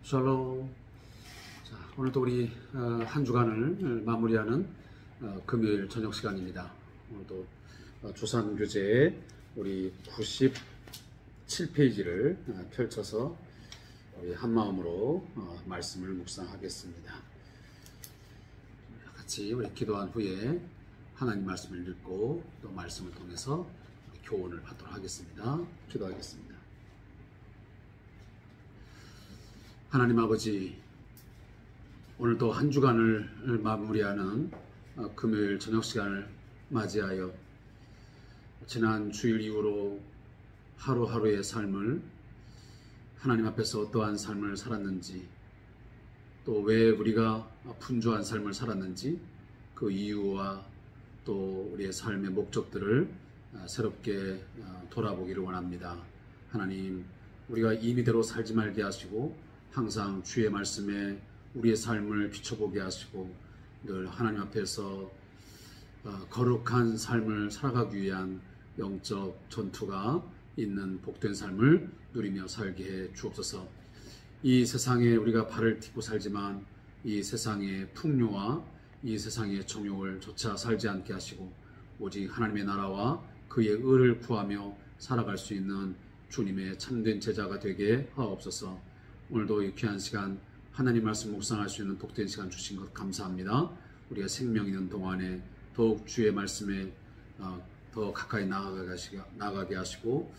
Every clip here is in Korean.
샬롬. 자, 오늘도 우리 한 주간을 마무리하는 금요일 저녁 시간입니다. 오늘도 조상교재 우리 97페이지를 펼쳐서 우리 한 마음으로 말씀을 묵상하겠습니다. 같이 우리 기도한 후에 하나님 말씀을 읽고 또 말씀을 통해서 교훈을 받도록 하겠습니다. 기도하겠습니다. 하나님 아버지, 오늘도 한 주간을 마무리하는 금요일 저녁 시간을 맞이하여 지난 주일 이후로 하루하루의 삶을 하나님 앞에서 어떠한 삶을 살았는지, 또 왜 우리가 분주한 삶을 살았는지 그 이유와 또 우리의 삶의 목적들을 새롭게 돌아보기를 원합니다. 하나님, 우리가 임의대로 살지 말게 하시고 항상 주의 말씀에 우리의 삶을 비춰보게 하시고 늘 하나님 앞에서 거룩한 삶을 살아가기 위한 영적 전투가 있는 복된 삶을 누리며 살게 해 주옵소서. 이 세상에 우리가 발을 딛고 살지만 이 세상의 풍요와 이 세상의 정욕을 좇아 살지 않게 하시고 오직 하나님의 나라와 그의 의를 구하며 살아갈 수 있는 주님의 참된 제자가 되게 하옵소서. 오늘도 이 귀한 시간 하나님 말씀 묵상할 수 있는 복된 시간 주신 것 감사합니다. 우리가 생명 있는 동안에 더욱 주의 말씀에 더 가까이 나아가게 하시고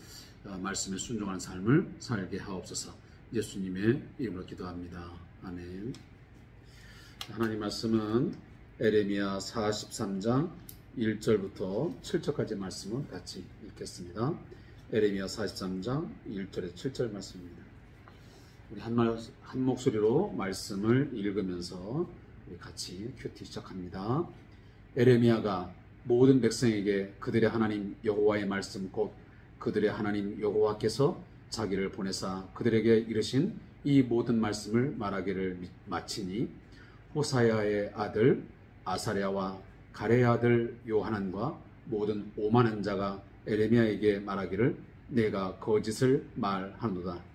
말씀에 순종하는 삶을 살게 하옵소서. 예수님의 이름으로 기도합니다. 아멘. 하나님 말씀은 에레미야 43장 1절부터 7절까지 말씀을 같이 읽겠습니다. 에레미야 43장 1절에서 7절 말씀입니다. 우리 한 목소리로 말씀을 읽으면서 우리 같이 큐티 시작합니다. 에레미야가 모든 백성에게 그들의 하나님 여호와의 말씀 곧 그들의 하나님 여호와께서 자기를 보내사 그들에게 이르신 이 모든 말씀을 말하기를 마치니 호사야의 아들 아사랴와 가레의 아들 요하난과 모든 오만한 자가 에레미야에게 말하기를 내가 거짓을 말하노다.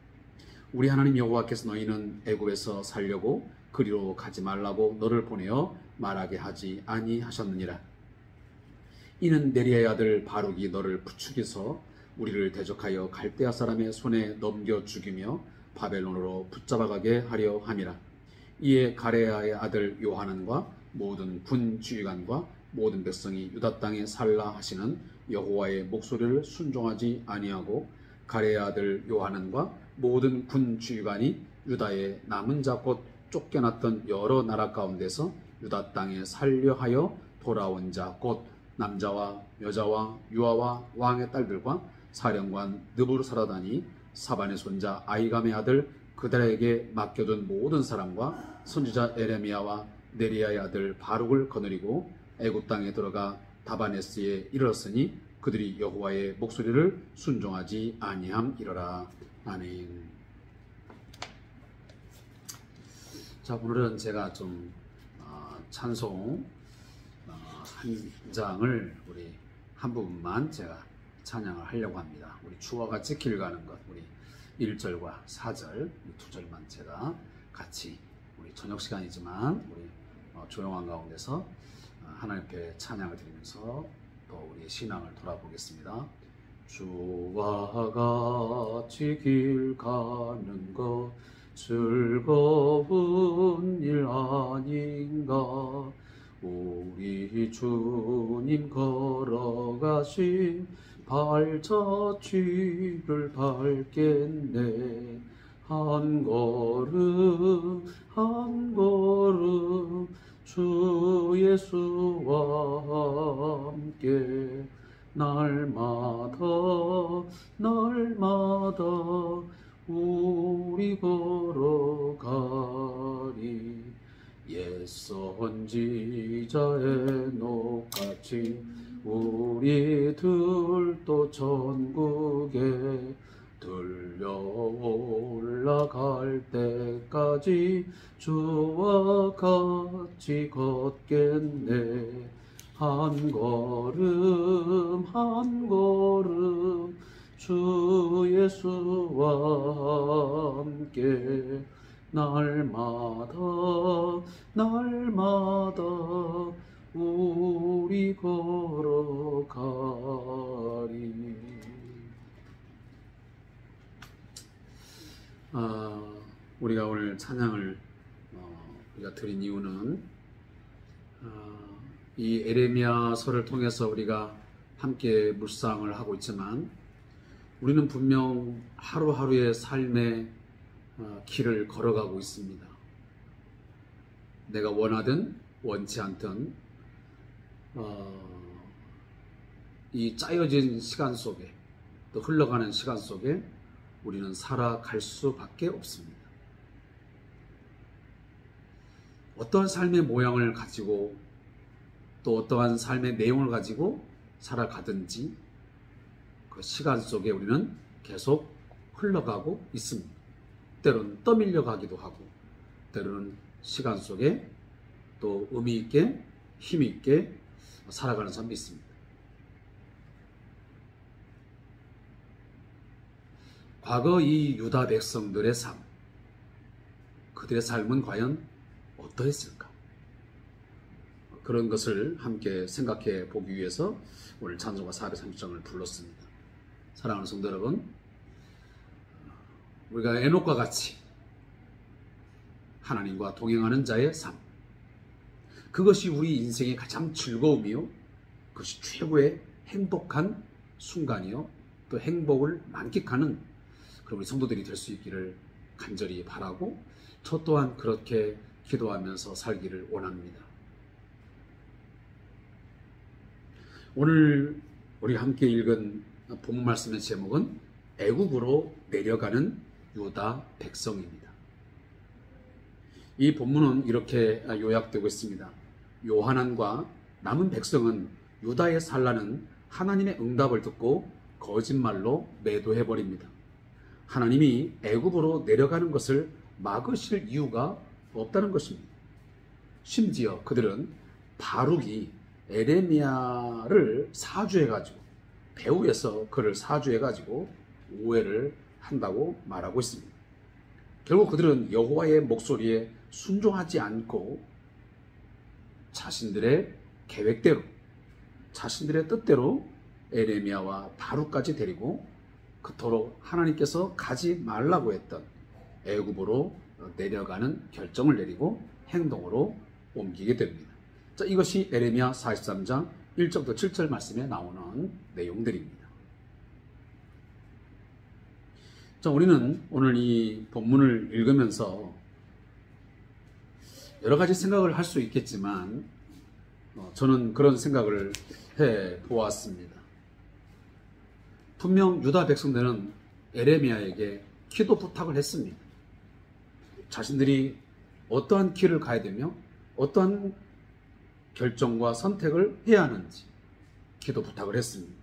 우리 하나님 여호와께서 너희는 애굽에서 살려고 그리로 가지 말라고 너를 보내어 말하게 하지 아니하셨느니라. 이는 네리아의 아들 바룩이 너를 부추겨서 우리를 대적하여 갈대아 사람의 손에 넘겨 죽이며 바벨론으로 붙잡아가게 하려 함이라. 이에 가레야의 아들 요하난과 모든 군주의관과 모든 백성이 유다 땅에 살라 하시는 여호와의 목소리를 순종하지 아니하고 가레의 아들 요하난과 모든 군주의관이 유다의 남은 자 곧 쫓겨났던 여러 나라 가운데서 유다 땅에 살려하여 돌아온 자 곧 남자와 여자와 유아와 왕의 딸들과 사령관 느부르사라단이 사반의 손자 아이감의 아들 그들에게 맡겨둔 모든 사람과 선지자 에레미야와 네리야의 아들 바룩을 거느리고 애굽 땅에 들어가 다바네스에 이르렀으니 그들이 여호와의 목소리를 순종하지 아니함이러라. 아멘. 자, 오늘은 제가 좀 찬송 한 장을 우리 한 부분만 제가 찬양을 하려고 합니다. 우리 주와 같이 길 가는 것, 우리 1절과 4절, 두 절만 제가 같이 우리 저녁 시간이지만 우리 조용한 가운데서 하나님께 찬양을 드리면서 또 우리의 신앙을 돌아보겠습니다. 주와 같이 길 가는 것 즐거운 일 아닌가. 우리 주님 걸어가신 발자취를 밟겠네. 한 걸음 한 걸음 주 예수와 함께 날마다 날마다 우리 걸어가리. 옛 선지자의 녹같이 우리들도 천국에 들려 올라갈 때까지 주와 같이 걷겠네. 한 걸음 한 걸음 주 예수와 함께 날마다 날마다 우리 걸어가리. 우리가 오늘 찬양을 우리가 드린 이유는 이 에레미야서를 통해서 우리가 함께 묵상을 하고 있지만 우리는 분명 하루하루의 삶의 길을 걸어가고 있습니다. 내가 원하든 원치 않든 이 짜여진 시간 속에 또 흘러가는 시간 속에 우리는 살아갈 수밖에 없습니다. 어떠한 삶의 모양을 가지고 또 어떠한 삶의 내용을 가지고 살아가든지 그 시간 속에 우리는 계속 흘러가고 있습니다. 때로는 떠밀려 가기도 하고 때로는 시간 속에 또 의미 있게 힘 있게 살아가는 사람이 있습니다. 과거 이 유다 백성들의 삶, 그들의 삶은 과연 어떠했을까? 그런 것을 함께 생각해 보기 위해서 오늘 찬송가 430장을 불렀습니다. 사랑하는 성도 여러분, 우리가 에녹과 같이 하나님과 동행하는 자의 삶, 그것이 우리 인생의 가장 즐거움이요, 그것이 최고의 행복한 순간이요, 또 행복을 만끽하는 그런 우리 성도들이 될 수 있기를 간절히 바라고 저 또한 그렇게 기도하면서 살기를 원합니다. 오늘 우리 함께 읽은 본문 말씀의 제목은 애굽으로 내려가는 유다 백성입니다. 이 본문은 이렇게 요약되고 있습니다. 요하난과 남은 백성은 유다에 살라는 하나님의 응답을 듣고 거짓말로 매도해버립니다. 하나님이 애굽으로 내려가는 것을 막으실 이유가 없다는 것입니다. 심지어 그들은 바룩이 에레미야를 사주해가지고 배후에서 그를 사주해가지고 오해를 한다고 말하고 있습니다. 결국 그들은 여호와의 목소리에 순종하지 않고 자신들의 계획대로 자신들의 뜻대로 에레미야와 바룩까지 데리고 그토록 하나님께서 가지 말라고 했던 애굽으로 내려가는 결정을 내리고 행동으로 옮기게 됩니다. 자, 이것이 에레미야 43장 1절부터 7절 말씀에 나오는 내용들입니다. 자, 우리는 오늘 이 본문을 읽으면서 여러 가지 생각을 할 수 있겠지만 저는 그런 생각을 해 보았습니다. 분명 유다 백성들은 에레미야에게 기도 부탁을 했습니다. 자신들이 어떠한 길을 가야 되며 어떠한 결정과 선택을 해야 하는지 기도 부탁을 했습니다.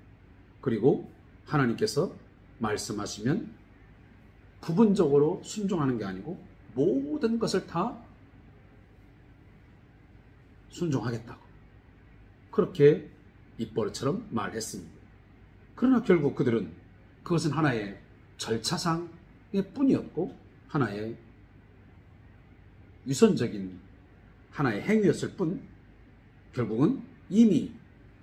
그리고 하나님께서 말씀하시면 부분적으로 순종하는 게 아니고 모든 것을 다 순종하겠다고 그렇게 입버릇처럼 말했습니다. 그러나 결국 그들은 그것은 하나의 절차상의 뿐이었고 하나의 유선적인 하나의 행위였을 뿐 결국은 이미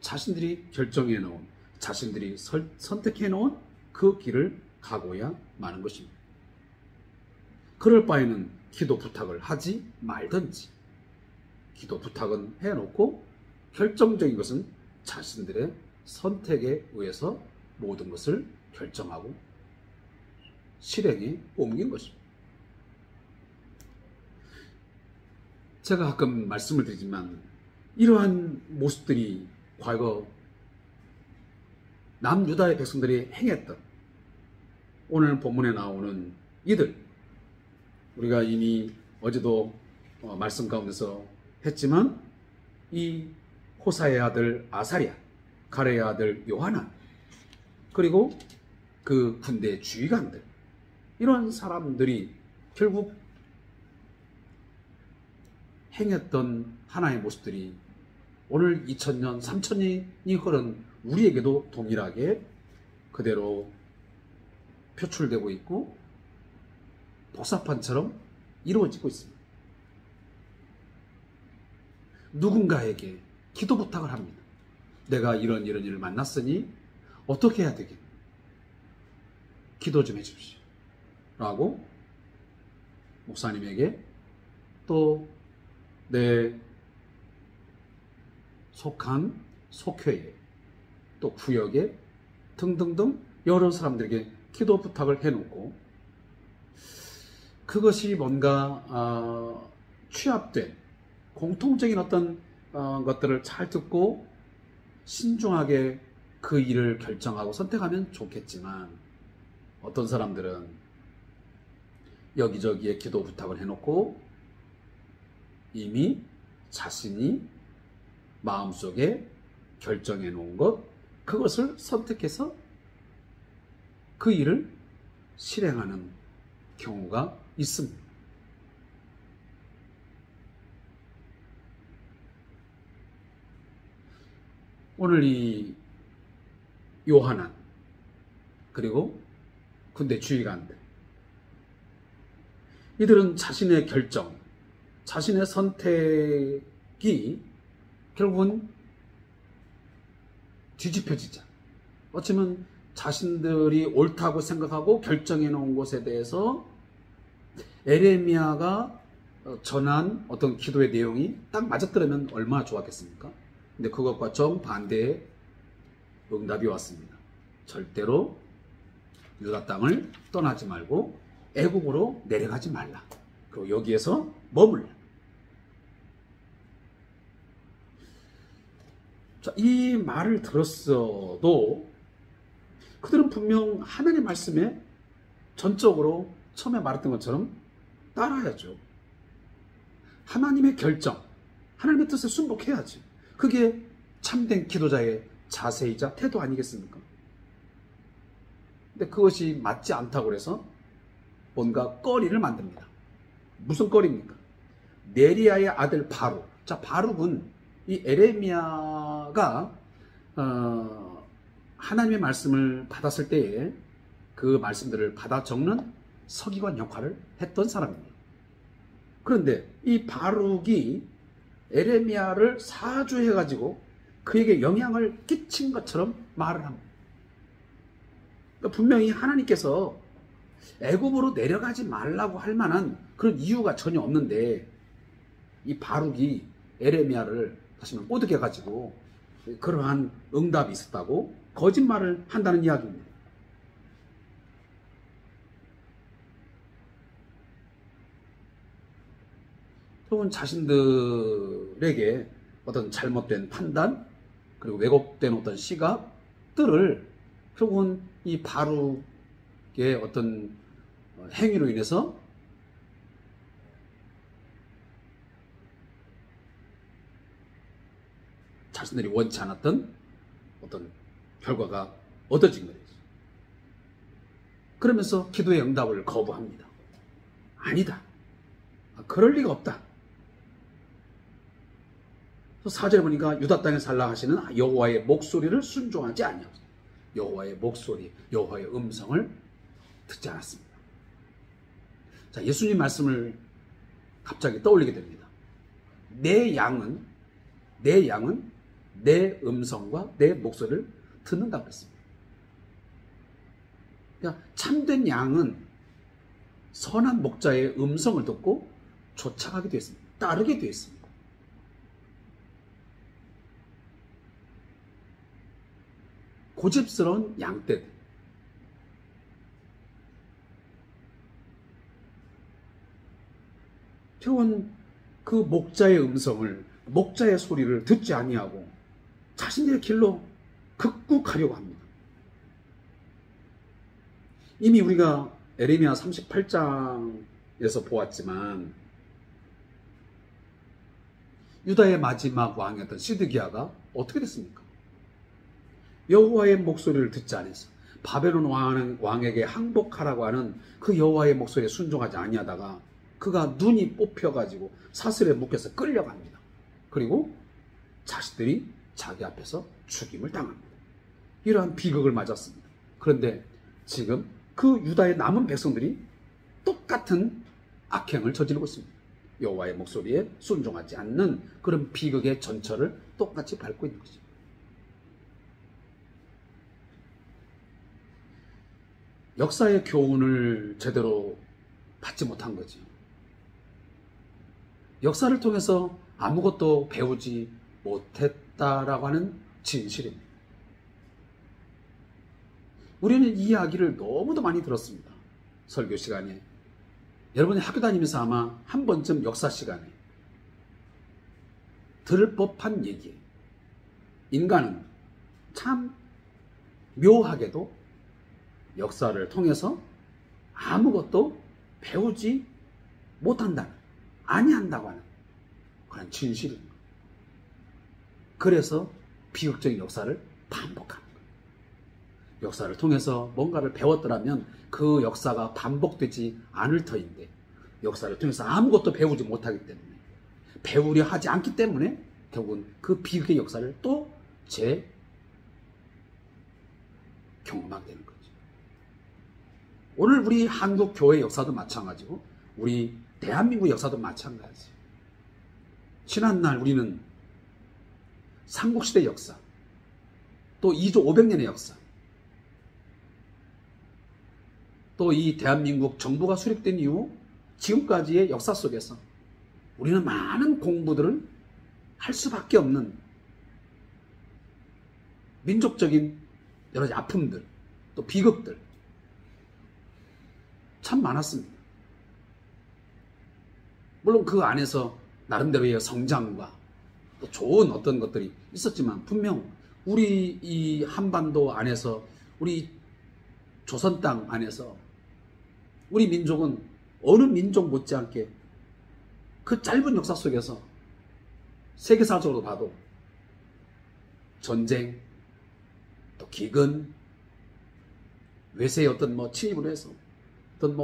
자신들이 결정해 놓은 자신들이 선택해 놓은 그 길을 가고야 마는 것입니다. 그럴 바에는 기도 부탁을 하지 말든지 기도 부탁은 해놓고 결정적인 것은 자신들의 선택에 의해서 모든 것을 결정하고 실행에 옮긴 것입니다. 제가 가끔 말씀을 드리지만 이러한 모습들이 과거 남유다의 백성들이 행했던 오늘 본문에 나오는 이들, 우리가 이미 어제도 말씀 가운데서 했지만 이 호사의 아들 아사랴, 가레의 아들 요하난, 그리고 그 군대 주의관들, 이런 사람들이 결국 행했던 하나의 모습들이 오늘 2000년, 3000년이 흐른 우리에게도 동일하게 그대로 표출되고 있고 복사판처럼 이루어지고 있습니다. 누군가에게 기도 부탁을 합니다. 내가 이런 일을 만났으니 어떻게 해야 되겠니? 기도 좀 해주십시오. 라고 목사님에게 또 내 속한 속회에 또 구역에 등등등 여러 사람들에게 기도 부탁을 해놓고 그것이 뭔가 취합된 공통적인 어떤 것들을 잘 듣고 신중하게 그 일을 결정하고 선택하면 좋겠지만 어떤 사람들은 여기저기에 기도 부탁을 해놓고 이미 자신이 마음속에 결정해 놓은 것, 그것을 선택해서 그 일을 실행하는 경우가 있습니다. 오늘 이 요하난 그리고 군대 지휘관들, 이들은 자신의 결정, 자신의 선택이 결국은 뒤집혀지자, 어쩌면 자신들이 옳다고 생각하고 결정해 놓은 것에 대해서 에레미야가 전한 어떤 기도의 내용이 딱 맞았더라면 얼마나 좋았겠습니까? 근데 그것과 정반대의 응답이 왔습니다. 절대로 유다 땅을 떠나지 말고 애국으로 내려가지 말라. 그리고 여기에서 머물라. 자, 이 말을 들었어도 그들은 분명 하나님의 말씀에 전적으로 처음에 말했던 것처럼 따라야죠. 하나님의 결정, 하나님의 뜻에 순복해야지. 그게 참된 기도자의 자세이자 태도 아니겠습니까? 근데 그것이 맞지 않다고 해서 뭔가 꺼리를 만듭니다. 무슨 꺼리입니까? 네리야의 아들 바룩. 자, 바룩은 이 에레미야가 하나님의 말씀을 받았을 때에 그 말씀들을 받아 적는 서기관 역할을 했던 사람입니다. 그런데 이 바룩이 에레미야를 사주해가지고 그에게 영향을 끼친 것처럼 말을 합니다. 그러니까 분명히 하나님께서 애굽으로 내려가지 말라고 할 만한 그런 이유가 전혀 없는데 이 바룩이 에레미야를 다시 말해 꼬드겨가지고 그러한 응답이 있었다고 거짓말을 한다는 이야기입니다. 결국은 자신들에게 어떤 잘못된 판단 그리고 왜곡된 어떤 시각들을 결국은 이 바룩의 어떤 행위로 인해서 자신들이 원치 않았던 어떤 결과가 얻어진 거예요. 그러면서 기도의 응답을 거부합니다. 아니다. 그럴 리가 없다. 4절에 보니까 유다 땅에 살라 하시는 여호와의 목소리를 순종하지 아니하고 여호와의 목소리, 여호와의 음성을 듣지 않았습니다. 자, 예수님 말씀을 갑자기 떠올리게 됩니다. 내 양은 내 음성과 내 목소리를 듣는다고 했습니다. 그러니까 참된 양은 선한 목자의 음성을 듣고 쫓아가게 되었습니다. 따르게 되었습니다. 고집스러운 양떼들, 결국은 그 목자의 음성을, 목자의 소리를 듣지 아니하고 자신들의 길로 극구가려고 합니다. 이미 우리가 에레미야 38장에서 보았지만 유다의 마지막 왕이었던 시드기야가 어떻게 됐습니까? 여호와의 목소리를 듣지 않아서 바벨론 왕에게 항복하라고 하는 그 여호와의 목소리에 순종하지 아니하다가 그가 눈이 뽑혀가지고 사슬에 묶여서 끌려갑니다. 그리고 자식들이 자기 앞에서 죽임을 당합니다. 이러한 비극을 맞았습니다. 그런데 지금 그 유다의 남은 백성들이 똑같은 악행을 저지르고 있습니다. 여호와의 목소리에 순종하지 않는 그런 비극의 전철을 똑같이 밟고 있는 거죠. 역사의 교훈을 제대로 받지 못한 거죠. 역사를 통해서 아무것도 배우지 못했다라고 하는 진실입니다. 우리는 이 이야기를 너무도 많이 들었습니다. 설교 시간에. 여러분이 학교 다니면서 아마 한 번쯤 역사 시간에 들을 법한 얘기예요. 인간은 참 묘하게도 역사를 통해서 아무것도 배우지 못한다는, 아니한다고 하는 그런 진실입니다. 그래서 비극적인 역사를 반복하는 거예요. 역사를 통해서 뭔가를 배웠더라면 그 역사가 반복되지 않을 터인데, 역사를 통해서 아무것도 배우지 못하기 때문에, 배우려 하지 않기 때문에 결국은 그 비극의 역사를 또 경험하게 되는 거죠. 오늘 우리 한국 교회 역사도 마찬가지고 우리 대한민국 역사도 마찬가지예요. 지난날 우리는 삼국시대 역사, 또 2조 500년의 역사, 또 이 대한민국 정부가 수립된 이후 지금까지의 역사 속에서 우리는 많은 공부들을 할 수밖에 없는 민족적인 여러 가지 아픔들, 또 비극들 참 많았습니다. 물론 그 안에서 나름대로의 성장과 또 좋은 어떤 것들이 있었지만, 분명 우리 이 한반도 안에서, 우리 조선 땅 안에서 우리 민족은 어느 민족 못지않게 그 짧은 역사 속에서 세계사적으로 봐도 전쟁, 또 기근, 외세의 어떤 침입으로 해서 어떤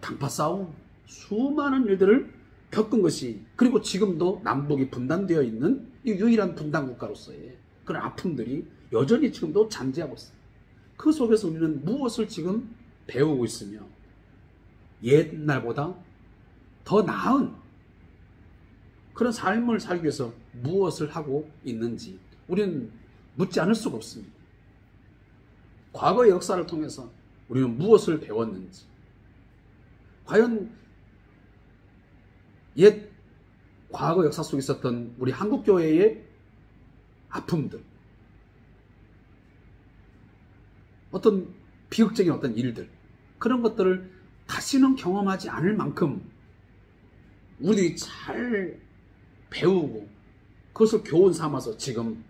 당파 싸움, 수많은 일들을 겪은 것이, 그리고 지금도 남북이 분단되어 있는 이 유일한 분단 국가로서의 그런 아픔들이 여전히 지금도 잔재하고 있습니다. 그 속에서 우리는 무엇을 지금 배우고 있으며 옛날보다 더 나은 그런 삶을 살기 위해서 무엇을 하고 있는지 우리는 묻지 않을 수가 없습니다. 과거의 역사를 통해서 우리는 무엇을 배웠는지, 과연 옛 과거 역사 속에 있었던 우리 한국교회의 아픔들, 어떤 비극적인 어떤 일들, 그런 것들을 다시는 경험하지 않을 만큼 우리들이 잘 배우고 그것을 교훈 삼아서 지금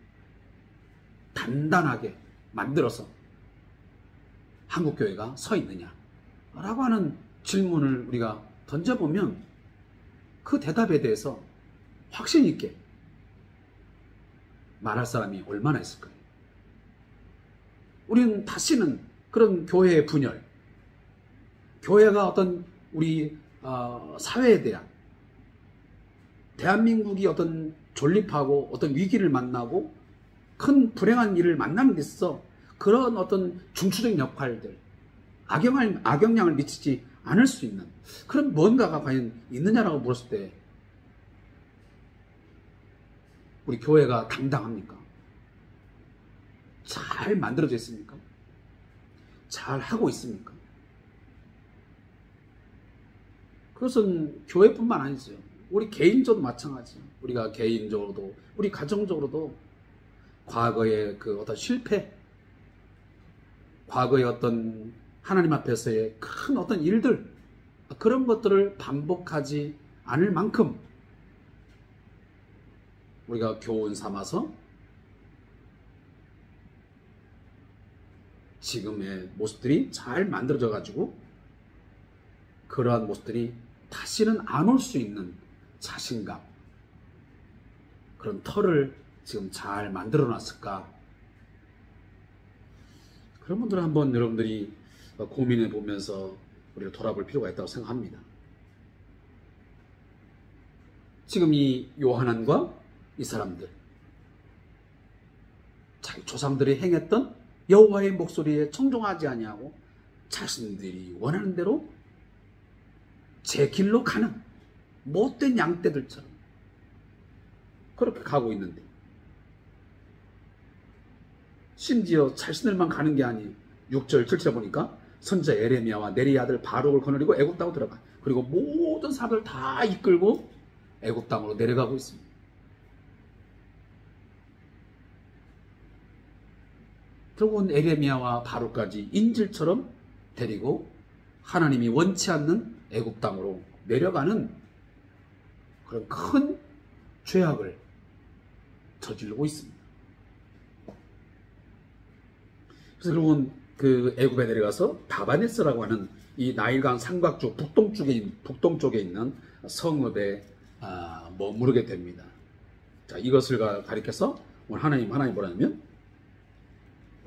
단단하게 만들어서 한국교회가 서 있느냐라고 하는 질문을 우리가 던져보면 그 대답에 대해서 확신 있게 말할 사람이 얼마나 있을까요? 우리는 다시는 그런 교회의 분열, 교회가 어떤 우리 사회에 대한, 대한민국이 어떤 존립하고 어떤 위기를 만나고 큰 불행한 일을 만나는 데 있어서 그런 어떤 중추적인 역할들, 악영향을 미치지 않을 수 있는 그런 뭔가가 과연 있느냐라고 물었을 때 우리 교회가 당당합니까? 잘 만들어져 있습니까? 잘 하고 있습니까? 그것은 교회뿐만 아니죠. 우리 개인적으로도 마찬가지예요. 우리가 개인적으로도, 우리 가정적으로도 과거의 그 어떤 실패, 과거의 어떤 하나님 앞에서의 큰 어떤 일들, 그런 것들을 반복하지 않을 만큼 우리가 교훈 삼아서 지금의 모습들이 잘 만들어져 가지고 그러한 모습들이 다시는 안 올 수 있는 자신감, 그런 터를 지금 잘 만들어 놨을까? 그런 분들은 한번 여러분들이 고민해 보면서 우리가 돌아볼 필요가 있다고 생각합니다. 지금 이 요한안과 이 사람들, 자기 조상들이 행했던 여호와의 목소리에 청종하지 아니하고 자신들이 원하는 대로 제 길로 가는 못된 양떼들처럼 그렇게 가고 있는데, 심지어 자신들만 가는 게 아니에요. 6절 7절 보니까 선지자 에레미야와 네리의 아들 바룩을 거느리고 애굽 땅으로 들어가. 그리고 모든 사람들 다 이끌고 애굽 땅으로 내려가고 있습니다. 결국은 에레미야와 바룩까지 인질처럼 데리고 하나님이 원치 않는 애굽 땅으로 내려가는 그런 큰 죄악을 저지르고 있습니다. 그래서 결국은 그 애굽에 내려가서 다바네스라고 하는 이 나일강 삼각주 북동쪽에 있는 성읍에 머무르게 됩니다. 자, 이것을 가리켜서 오늘 하나님 뭐라냐면,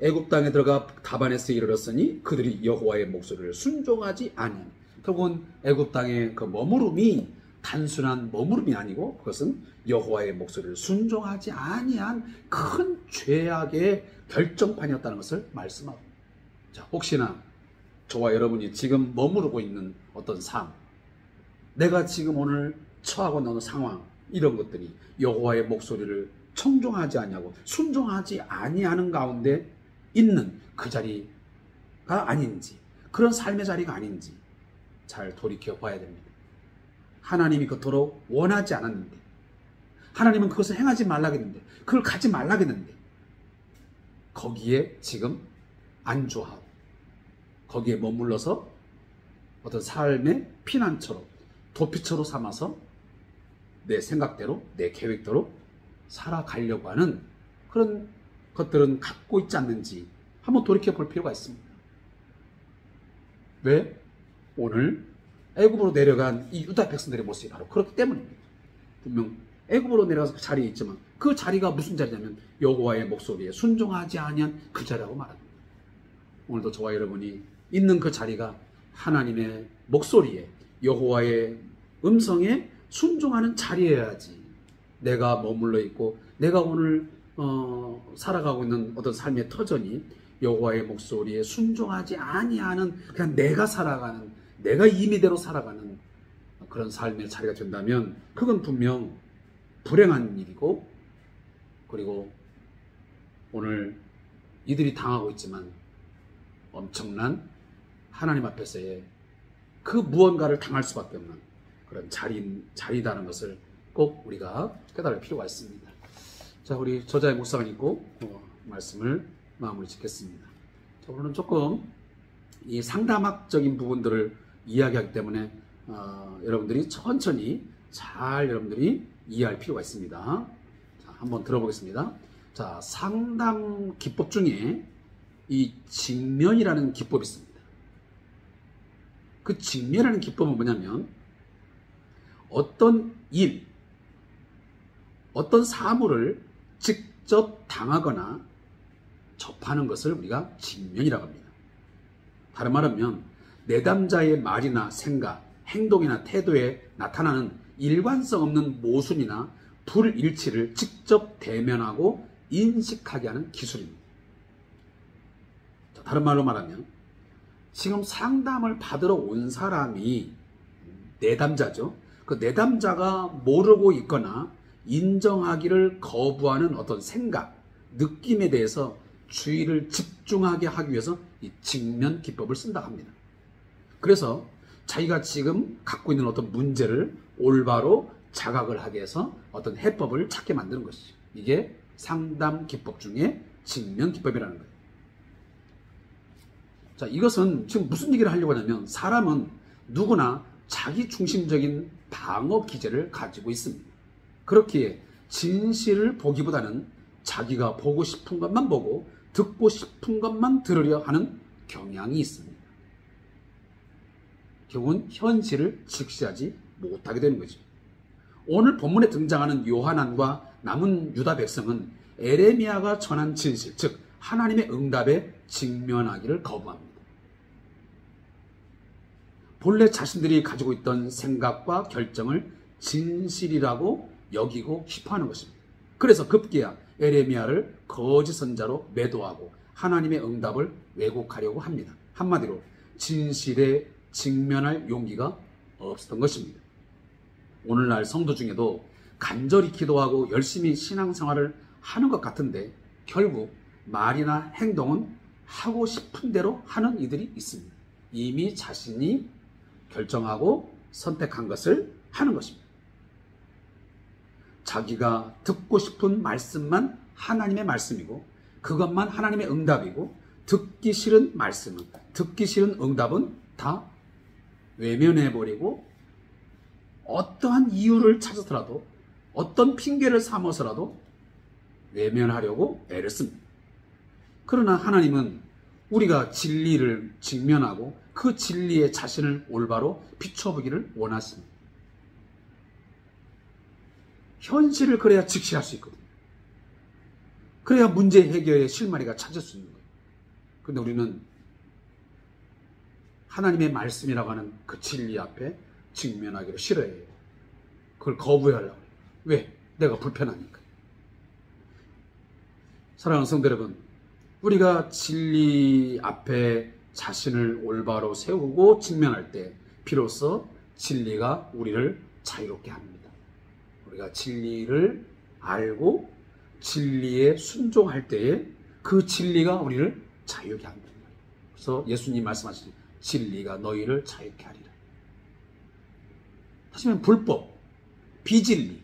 애굽 땅에 들어가 다바네스에 이르렀으니 그들이 여호와의 목소리를 순종하지 아니하니. 결국은 애굽 땅의 그 머무름이 단순한 머무름이 아니고 그것은 여호와의 목소리를 순종하지 아니한 큰 죄악의 결정판이었다는 것을 말씀하고, 자, 혹시나 저와 여러분이 지금 머무르고 있는 어떤 삶, 내가 지금 오늘 처하고 있는 상황, 이런 것들이 여호와의 목소리를 청종하지 아니하고 순종하지 아니하는 가운데 있는 그 자리가 아닌지, 그런 삶의 자리가 아닌지 잘 돌이켜 봐야 됩니다. 하나님이 그토록 원하지 않았는데, 하나님은 그것을 행하지 말라겠는데, 그걸 가지 말라겠는데, 거기에 지금 안주하고 거기에 머물러서 어떤 삶의 피난처로, 도피처로 삼아서 내 생각대로, 내 계획대로 살아가려고 하는 그런 것들은 갖고 있지 않는지 한번 돌이켜 볼 필요가 있습니다. 왜? 오늘 애굽으로 내려간 이 유다 백성들의 모습이 바로 그렇기 때문입니다. 분명 애굽으로 내려가서 그 자리에 있지만 그 자리가 무슨 자리냐면 여호와의 목소리에 순종하지 아니한 그 자리라고 말합니다. 오늘도 저와 여러분이 있는 그 자리가 하나님의 목소리에, 여호와의 음성에 순종하는 자리여야지 내가 머물러 있고 내가 오늘 살아가고 있는 어떤 삶의 터전이 여호와의 목소리에 순종하지 아니하는 그냥 내가 살아가는, 내가 임의대로 살아가는 그런 삶의 자리가 된다면 그건 분명 불행한 일이고, 그리고 오늘 이들이 당하고 있지만 엄청난 하나님 앞에서의 그 무언가를 당할 수밖에 없는 그런 자리다는 것을 꼭 우리가 깨달을 필요가 있습니다. 자, 우리 저자의 묵상을 읽고 말씀을 마무리 짓겠습니다. 자, 오늘은 조금 이 상담학적인 부분들을 이야기하기 때문에 여러분들이 천천히 잘 여러분들이 이해할 필요가 있습니다. 자, 한번 들어보겠습니다. 자, 상담 기법 중에 이 직면이라는 기법이 있습니다. 그 직면이라는 기법은 뭐냐면 어떤 일, 어떤 사물을 직접 당하거나 접하는 것을 우리가 직면이라고 합니다. 다른 말하면 내담자의 말이나 생각, 행동이나 태도에 나타나는 일관성 없는 모순이나 불일치를 직접 대면하고 인식하게 하는 기술입니다. 다른 말로 말하면 지금 상담을 받으러 온 사람이 내담자죠. 그 내담자가 모르고 있거나 인정하기를 거부하는 어떤 생각, 느낌에 대해서 주의를 집중하게 하기 위해서 이 직면 기법을 쓴다고 합니다. 그래서 자기가 지금 갖고 있는 어떤 문제를 올바로 자각을 하게 해서 어떤 해법을 찾게 만드는 것이죠. 이게 상담 기법 중에 직면 기법이라는 거예요. 자, 이것은 지금 무슨 얘기를 하려고 하냐면 사람은 누구나 자기 중심적인 방어 기제를 가지고 있습니다. 그렇기에 진실을 보기보다는 자기가 보고 싶은 것만 보고 듣고 싶은 것만 들으려 하는 경향이 있습니다. 결국은 현실을 직시하지 못하게 되는 거죠. 오늘 본문에 등장하는 요하난과 남은 유다 백성은 에레미야가 전한 진실, 즉 하나님의 응답에 직면하기를 거부합니다. 본래 자신들이 가지고 있던 생각과 결정을 진실이라고 여기고 싶어하는 것입니다. 그래서 급기야 에레미야를 거짓 선자로 매도하고 하나님의 응답을 왜곡하려고 합니다. 한마디로 진실에 직면할 용기가 없었던 것입니다. 오늘날 성도 중에도 간절히 기도하고 열심히 신앙생활을 하는 것 같은데 결국 말이나 행동은 하고 싶은 대로 하는 이들이 있습니다. 이미 자신이 결정하고 선택한 것을 하는 것입니다. 자기가 듣고 싶은 말씀만 하나님의 말씀이고 그것만 하나님의 응답이고 듣기 싫은 말씀은, 듣기 싫은 응답은 다 외면해버리고 어떠한 이유를 찾아서라도 어떤 핑계를 삼아서라도 외면하려고 애를 씁니다. 그러나 하나님은 우리가 진리를 직면하고 그 진리의 자신을 올바로 비춰보기를 원하십니다. 현실을 그래야 직시할 수 있거든요. 그래야 문제 해결의 실마리가 찾을 수 있는 거예요. 그런데 우리는 하나님의 말씀이라고 하는 그 진리 앞에 직면하기를 싫어해요. 그걸 거부하려고 해요. 왜? 내가 불편하니까. 사랑하는 성도 여러분, 우리가 진리 앞에 자신을 올바로 세우고 직면할 때 비로소 진리가 우리를 자유롭게 합니다. 우리가 진리를 알고 진리에 순종할 때에 그 진리가 우리를 자유롭게 합니다. 그래서 예수님 말씀하신 진리가 너희를 자유롭게 하리라. 다시 말하면 불법, 비진리,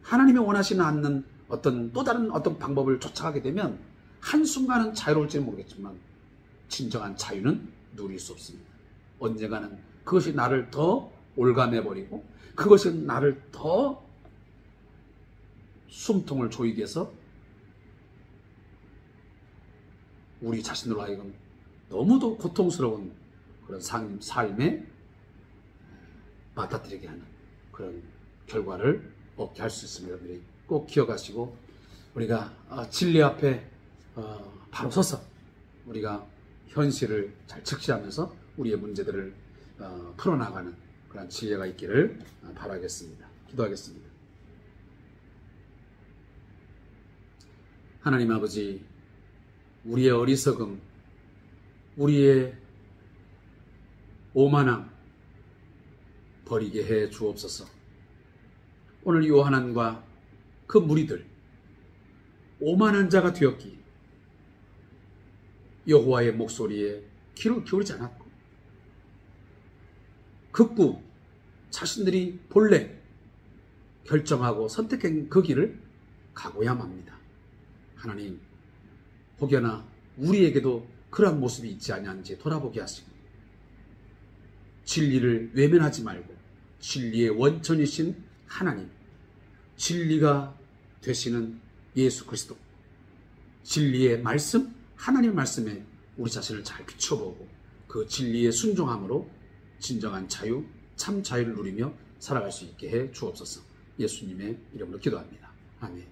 하나님이 원하시는 않는 어떤 또 다른 어떤 방법을 쫓아가게 되면 한순간은 자유로울지는 모르겠지만 진정한 자유는 누릴 수 없습니다. 언젠가는 그것이 나를 더 올가매버리고 그것이 나를 더 숨통을 조이게 해서 우리 자신으로 하여금 너무도 고통스러운 그런 삶에 맞닥뜨리게 하는 그런 결과를 얻게 할 수 있습니다. 여러분들이 꼭 기억하시고 우리가 진리 앞에 바로 서서 우리가 현실을 잘 직시하면서 우리의 문제들을 풀어나가는 그런 지혜가 있기를 바라겠습니다. 기도하겠습니다. 하나님 아버지, 우리의 어리석음, 우리의 오만함 버리게 해 주옵소서. 오늘 요한안과 그 무리들 오만한 자가 되었기에 여호와의 목소리에 귀를 기울이지 않았고 극구 자신들이 본래 결정하고 선택한 그 길을 가고야 합니다. 하나님, 혹여나 우리에게도 그러한 모습이 있지 아니한지 돌아보게 하시고 진리를 외면하지 말고 진리의 원천이신 하나님, 진리가 되시는 예수 그리스도, 진리의 말씀, 하나님의 말씀에 우리 자신을 잘 비춰보고 그 진리의 순종함으로 진정한 자유, 참 자유를 누리며 살아갈 수 있게 해 주옵소서. 예수님의 이름으로 기도합니다. 아멘.